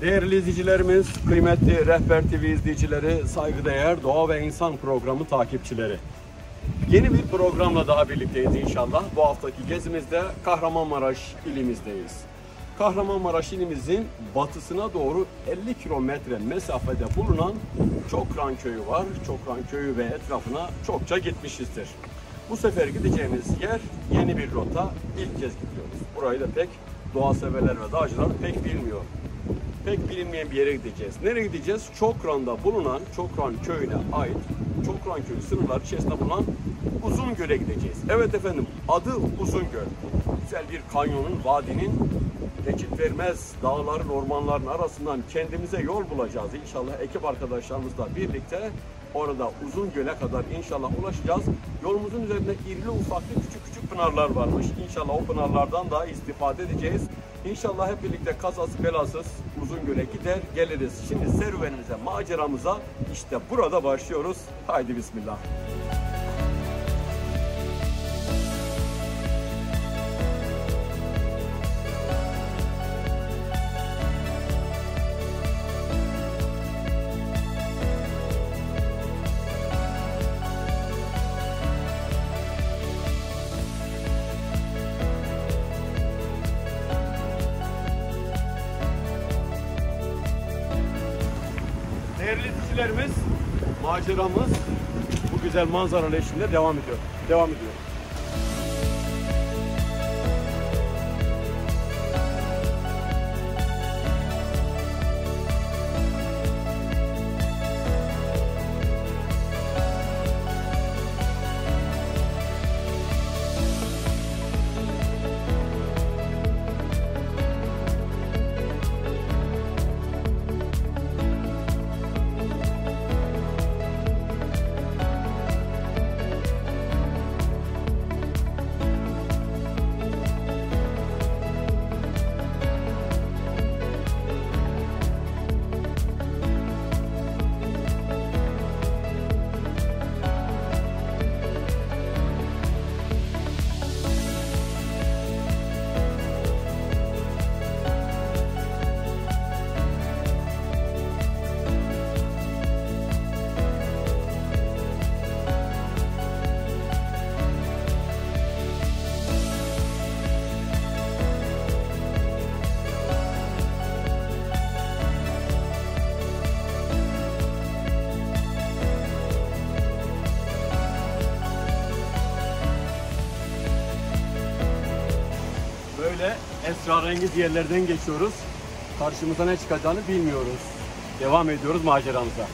Değerli izleyicilerimiz, kıymetli Rehber TV izleyicileri, saygıdeğer Doğa ve İnsan programı takipçileri. Yeni bir programla daha birlikteyiz inşallah. Bu haftaki gezimizde Kahramanmaraş ilimizdeyiz. Kahramanmaraş ilimizin batısına doğru 50 kilometre mesafede bulunan Çokran Köyü var. Çokran Köyü ve etrafına çokça gitmişizdir. Bu sefer gideceğimiz yer yeni bir rota. İlk kez gidiyoruz. Burayı da pek doğa severler ve dağcılar pek bilmiyor. Pek bilinmeyen bir yere gideceğiz. Nereye gideceğiz? Çokran'da bulunan Çokran Köyü'ne ait Çokran Köyü sınırları içerisinde bulunan Uzungöl'e gideceğiz. Evet efendim, adı Uzungöl. Güzel bir kanyonun, vadinin, geçit vermez dağların, ormanların arasından kendimize yol bulacağız. İnşallah ekip arkadaşlarımızla birlikte orada Uzungöl'e kadar inşallah ulaşacağız. Yolumuzun üzerinde irili ufaklı küçük pınarlar varmış. İnşallah o pınarlardan da istifade edeceğiz. İnşallah hep birlikte kazası belasız Uzungöl'e gider geliriz. Şimdi serüvenimize, maceramıza işte burada başlıyoruz. Haydi bismillah. Değerli izleyicilerimiz, maceramız bu güzel manzaralı eşliğinde devam ediyor. Böyle esrarengiz yerlerden geçiyoruz. Karşımıza ne çıkacağını bilmiyoruz. Devam ediyoruz maceramıza.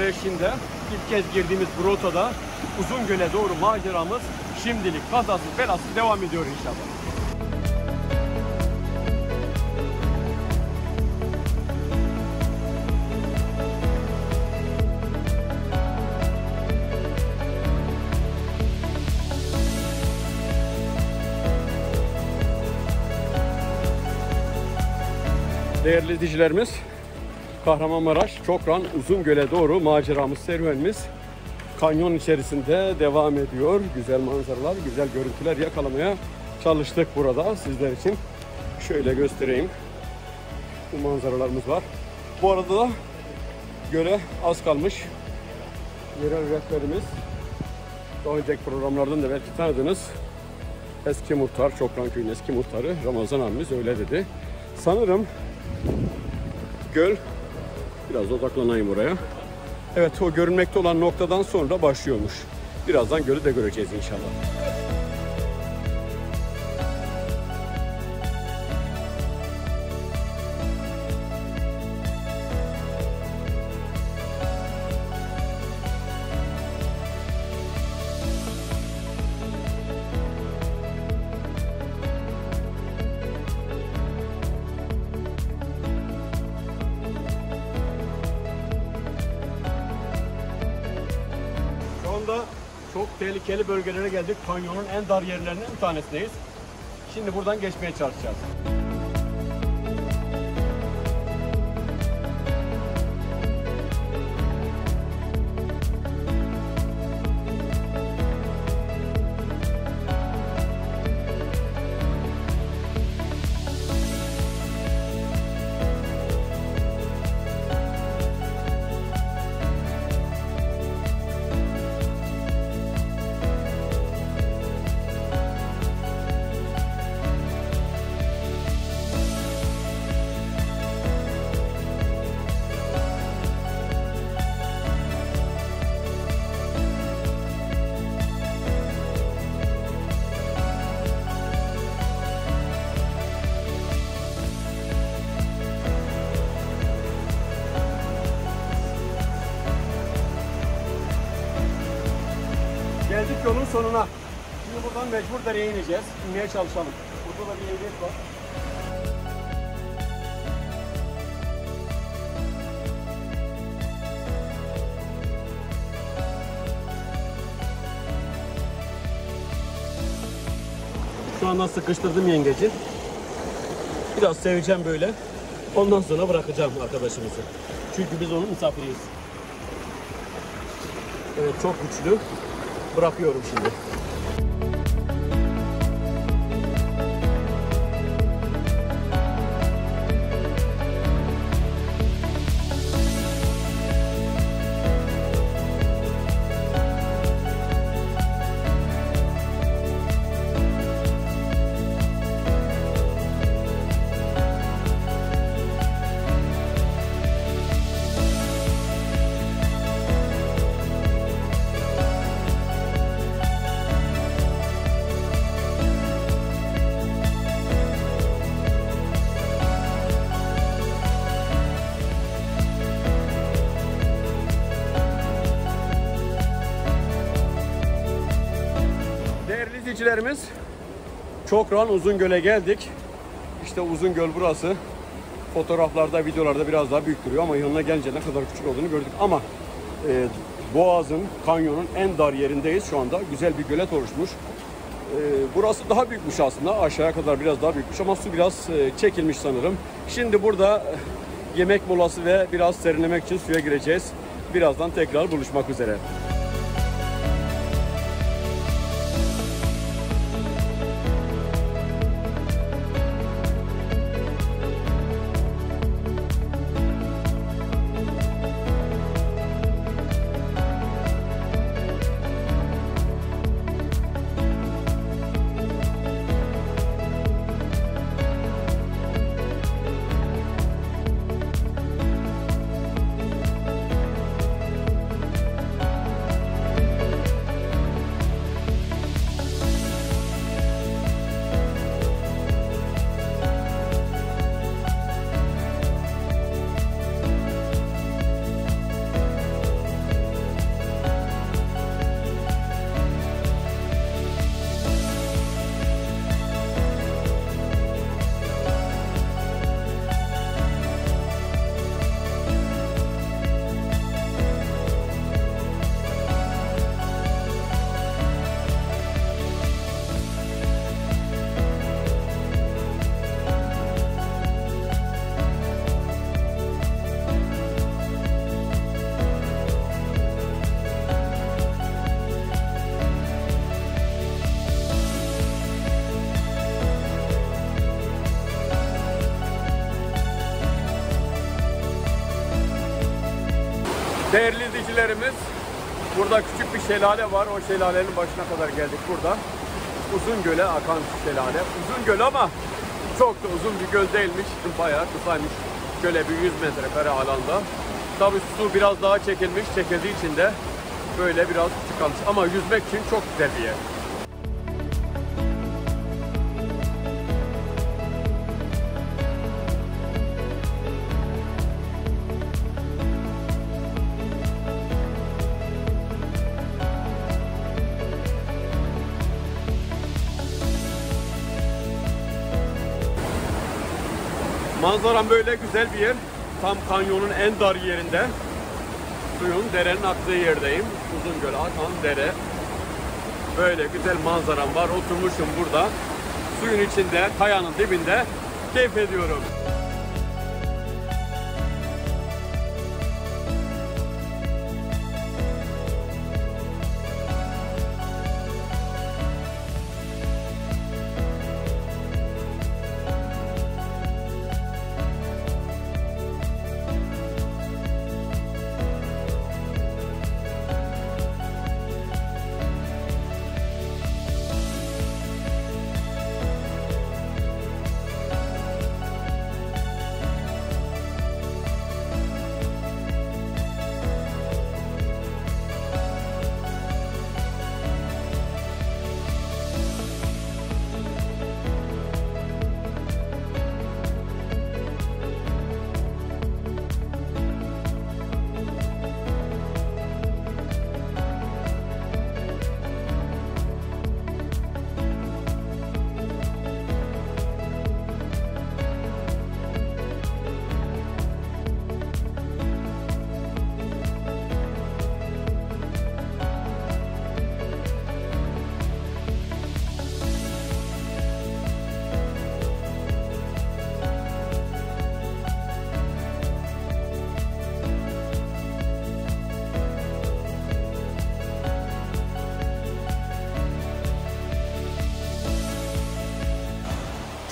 güneşinde ilk kez girdiğimiz bu rotada Uzungöl'e doğru maceramız şimdilik kazasız belasız devam ediyor inşallah. Değerli izleyicilerimiz, Kahramanmaraş, Çokran, Uzungöl'e doğru maceramız, serüvenimiz kanyon içerisinde devam ediyor. Güzel manzaralar, güzel görüntüler yakalamaya çalıştık burada sizler için. Şöyle göstereyim. Bu manzaralarımız var. Bu arada da göle az kalmış. Yerel rehberimiz, daha önceki programlardan da belki tanıdığınız eski muhtar, Çokran Köyü'nün eski muhtarı Ramazan abimiz öyle dedi. Sanırım göl, biraz odaklanayım oraya. Evet, o görünmekte olan noktadan sonra başlıyormuş. Birazdan gölü de göreceğiz inşallah. Çok tehlikeli bölgelere geldik. Kanyonun en dar yerlerinden bir tanesindeyiz. Şimdi buradan geçmeye çalışacağız. Geldik yolun sonuna. Şimdi buradan mecbur dereye ineceğiz. İnmeye çalışalım. Burada da bir ehliyet var. Şu anda sıkıştırdım yengeci. Biraz seveceğim böyle. Ondan sonra bırakacağım arkadaşımızı. Çünkü biz onun misafiriyiz. Evet, çok güçlü. Bırakıyorum şimdi. İzleyicilerimiz, Çokran Uzungöl'e geldik. İşte Uzungöl burası. Fotoğraflarda, videolarda biraz daha büyük duruyor ama yanına gelince ne kadar küçük olduğunu gördük. Ama Boğaz'ın, kanyonun en dar yerindeyiz şu anda. Güzel bir gölet oluşmuş. Burası daha büyükmüş aslında. Aşağıya kadar biraz daha büyükmüş ama su biraz çekilmiş sanırım. Şimdi burada yemek molası ve biraz serinlemek için suya gireceğiz. Birazdan tekrar buluşmak üzere. Değerli izleyicilerimiz, burada küçük bir şelale var. O şelalenin başına kadar geldik burada. Uzungöl'e akan şelale. Uzungöl ama çok da uzun bir göl değilmiş. Bayağı kısaymış. Şöyle bir 100 metrekare alanda. Tabii su biraz daha çekilmiş. Çekildiği için de böyle biraz küçük kalmış. Ama yüzmek için çok güzel bir yer. Manzaram böyle güzel bir yer. Tam kanyonun en dar yerinde. Suyun, derenin aktığı yerdeyim. Uzungöl'e akan dere. Böyle güzel manzaram var. Oturmuşum burada. Suyun içinde, kayanın dibinde keyif ediyorum.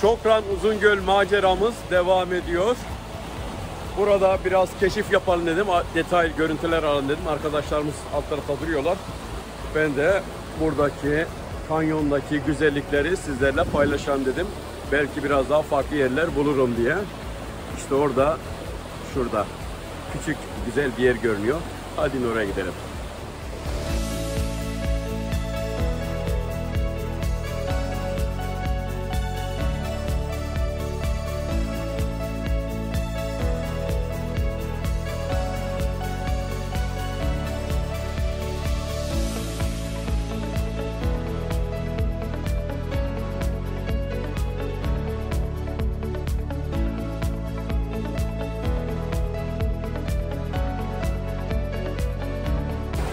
Çokran Uzungöl maceramız devam ediyor. Burada biraz keşif yapalım dedim. Detay görüntüler alalım dedim. Arkadaşlarımız alt tarafta duruyorlar. Ben de buradaki kanyondaki güzellikleri sizlerle paylaşalım dedim. Belki biraz daha farklı yerler bulurum diye. İşte orada, şurada küçük güzel bir yer görünüyor. Hadi oraya gidelim.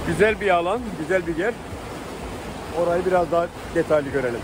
Güzel bir alan, güzel bir yer. Orayı biraz daha detaylı görelim.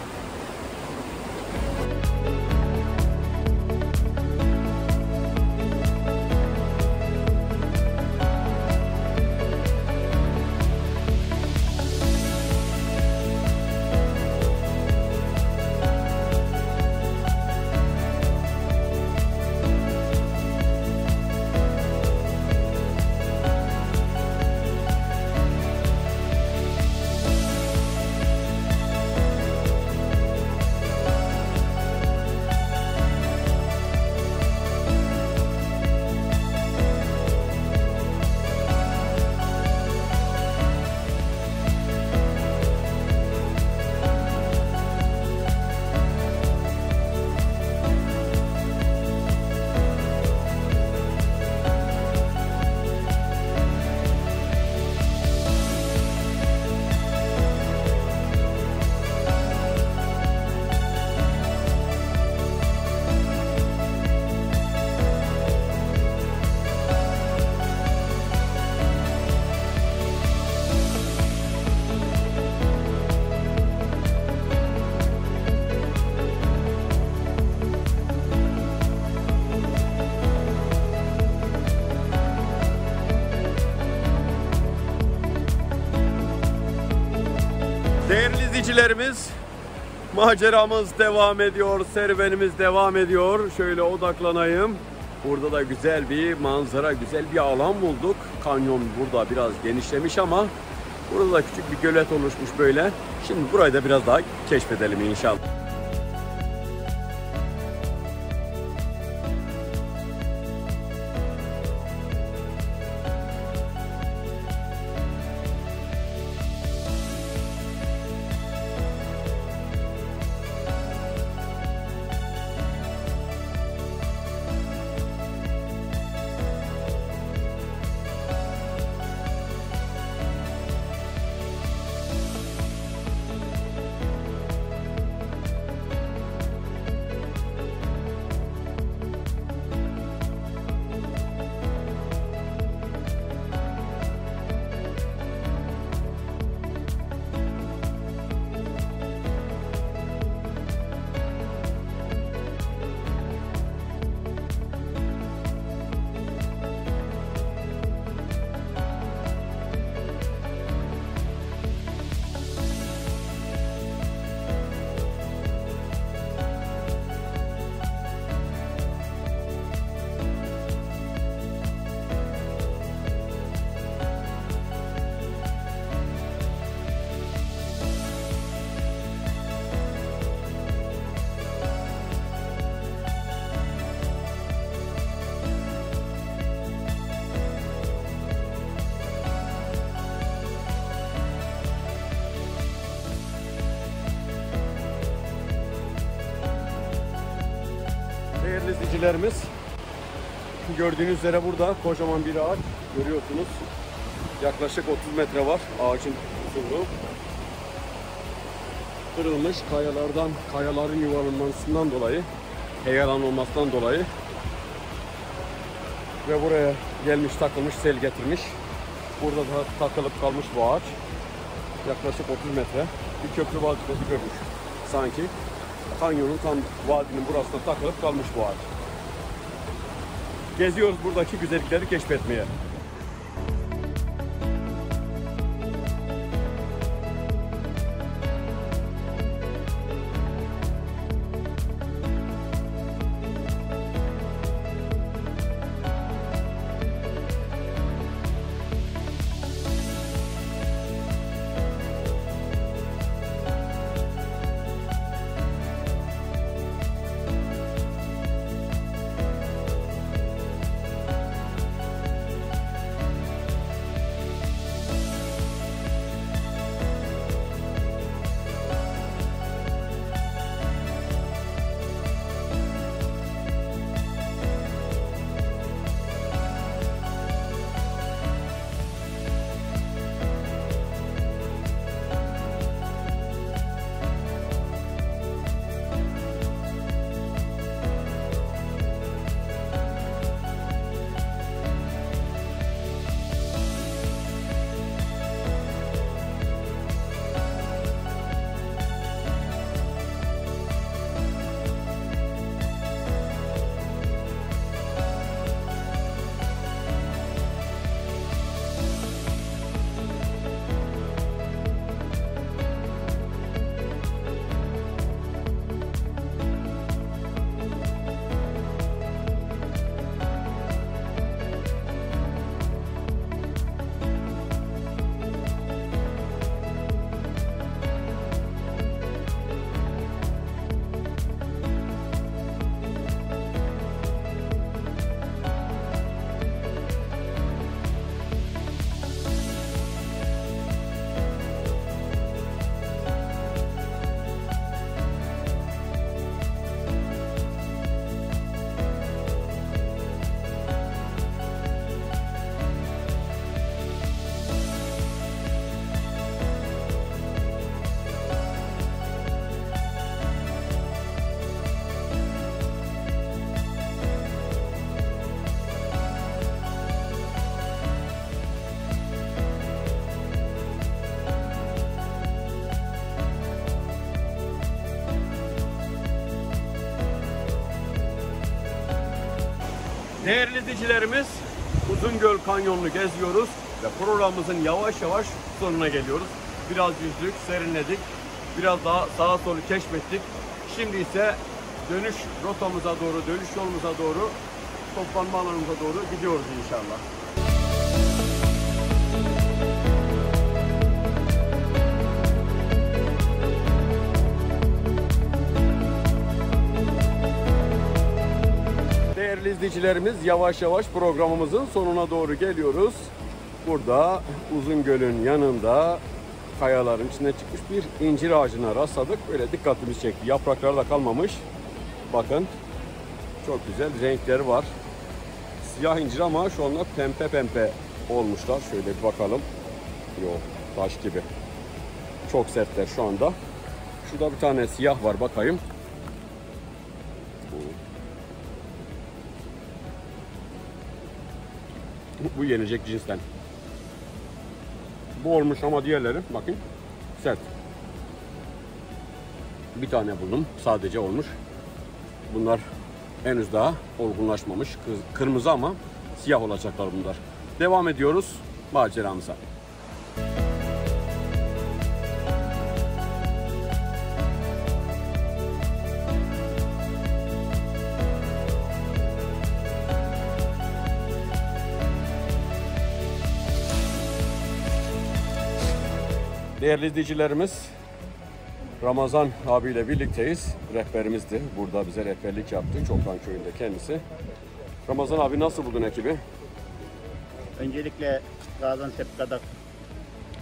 Değerli izleyicilerimiz, maceramız devam ediyor, serüvenimiz devam ediyor. Şöyle odaklanayım. Burada da güzel bir manzara, güzel bir alan bulduk. Kanyon burada biraz genişlemiş ama burada da küçük bir gölet oluşmuş böyle. Şimdi burayı da biraz daha keşfedelim inşallah. Değerli izleyicilerimiz, gördüğünüz üzere burada kocaman bir ağaç görüyorsunuz. Yaklaşık 30 metre var ağacın uzunluğu. Kırılmış kayaların yuvarlanmasından dolayı, heyelan olmasından dolayı ve buraya gelmiş, takılmış, sel getirmiş. Burada da takılıp kalmış bu ağaç. Yaklaşık 30 metre bir köprü vazifesi görmüş sanki. Kanyonun tam vadinin burasına takılıp kalmış bu ağaç. Geziyoruz buradaki güzellikleri keşfetmeye. Değerli izleyicilerimiz, Uzungöl Kanyonu'nu geziyoruz ve programımızın yavaş yavaş sonuna geliyoruz. Biraz yüzdük, serinledik, biraz daha sağa solu keşfettik. Şimdi ise dönüş rotamıza doğru, dönüş yolumuza doğru toplanma alanımıza doğru gidiyoruz inşallah. Değerli izleyicilerimiz, yavaş yavaş programımızın sonuna doğru geliyoruz. Burada Uzungöl'ün yanında kayaların içine çıkmış bir incir ağacına rastladık. Böyle dikkatimizi çekti. Yaprakları da kalmamış. Bakın çok güzel renkleri var. Siyah incir ama şu anda pembe pembe olmuşlar. Şöyle bir bakalım. Yok, taş gibi. Çok sertler şu anda. Şurada bir tane siyah var, bakayım. Bu yenecek cinsten. Bu olmuş ama diğerleri bakın sert. Bir tane buldum, sadece olmuş. Bunlar henüz daha olgunlaşmamış. Kırmızı ama siyah olacaklar bunlar. Devam ediyoruz maceramıza. Değerli izleyicilerimiz, Ramazan abiyle birlikteyiz. Rehberimizdi. Burada bize rehberlik yaptı. Çokran köyünde kendisi. Ramazan abi, nasıl buldun ekibi? Öncelikle Gaziantep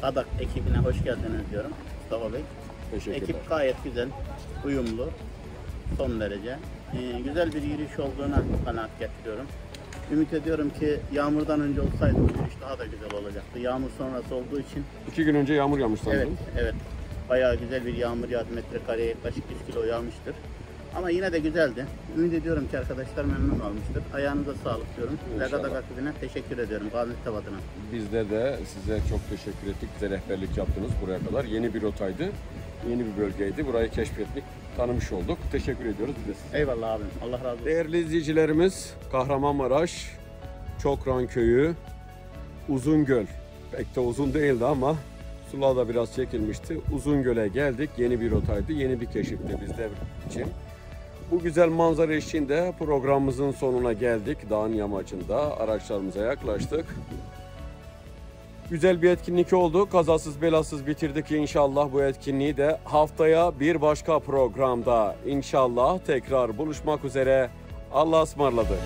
Kadak ekibine hoş geldiniz diyorum Mustafa Bey. Teşekkürler. Ekip gayet güzel, uyumlu, son derece. Güzel bir yürüyüş olduğuna kanaat getiriyorum. Ümit ediyorum ki yağmurdan önce olsaydı bu yürüyüş daha da güzel olacaktı. Yağmur sonrası olduğu için. 2 gün önce yağmur yağmış sanırım. Evet, evet. Bayağı güzel bir yağmur yağdı. Metrekareye yaklaşık 100 kilo yağmıştır. Ama yine de güzeldi. Ümit ediyorum ki arkadaşlar memnun olmuştur. Ayağınıza sağlık diyorum. Kadak ekibine teşekkür ediyorum Gaziantep adına. Bizler de size çok teşekkür ettik. Bize rehberlik yaptınız buraya kadar. Yeni bir rotaydı. Yeni bir bölgeydi. Burayı keşfettik, tanımış olduk. Teşekkür ediyoruz biz de size. Eyvallah abim. Allah razı olsun. Değerli izleyicilerimiz, Kahramanmaraş, Çokran Köyü, Uzungöl. Pek de uzun değildi ama sular da biraz çekilmişti. Uzungöl'e geldik. Yeni bir rotaydı, yeni bir keşifti bizler için. Bu güzel manzara eşliğinde programımızın sonuna geldik. Dağın yamacında araçlarımıza yaklaştık. Güzel bir etkinlik oldu. Kazasız belasız bitirdik inşallah bu etkinliği de. Haftaya bir başka programda inşallah tekrar buluşmak üzere. Allah'a ısmarladık.